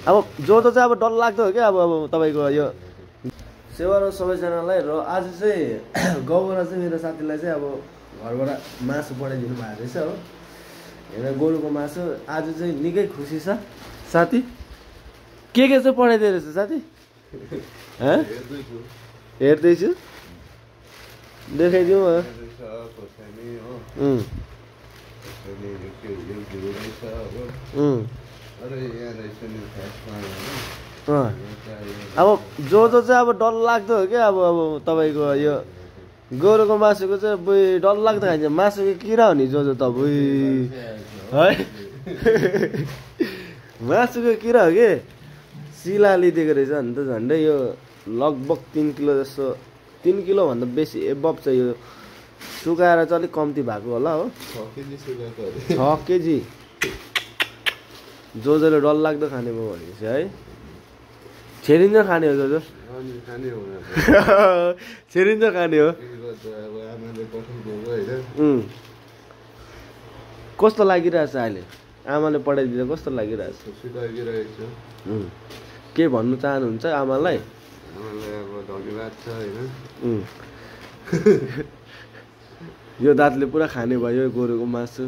अब जोतो चाहिँ अब डरलाग्दो हो क्या अब तपाईँको यो सेवा र सबैजनालाई। र आज चाहिँ गाउँबाट चाहिँ मेरो साथीलाई चाहिँ अब घरबाट मासु पठाइदिनु भएको रहेछ हो। हेर गोरुको मासु आज चाहिँ निकै खुसी छ साथी। के चाहिँ पठाइदिएको रहेछ साथी? हेर्दैछु, देखाइदिउँ। अब जोतो चाहिँ अब डरलाग्दो हो क्या अब तपाईँको यो गोरुको मासुको चाहिँ बुई डरलाग्दो खान्छ। मासुको किरा हो नि जोजो त बुई है। मासुको किरा हो कि सिला लिदिएको रहेछ नि त। झन्डै यो लगभग 3 किलो जस्तो, 3 किलोभन्दा बेसी एबभ छ यो। सुकाएर चाहिँ अलिक कम्ती भएको होला हो। 6 केजी जोजोले डरलाग्दो खाने भयो भनेपछि है। छेरिन्छ खाने हो जोजो? छेरिन्छ खाने हो। कस्तो लागिरहेछ अहिले? आमाले पठाइदिँदा कस्तो लागिरहेछ? के भन्नु चाहनुहुन्छ आमालाई? धन्यवाद छ हैन। यो दाँतले पुरा खाने भयो गोरुको मासु।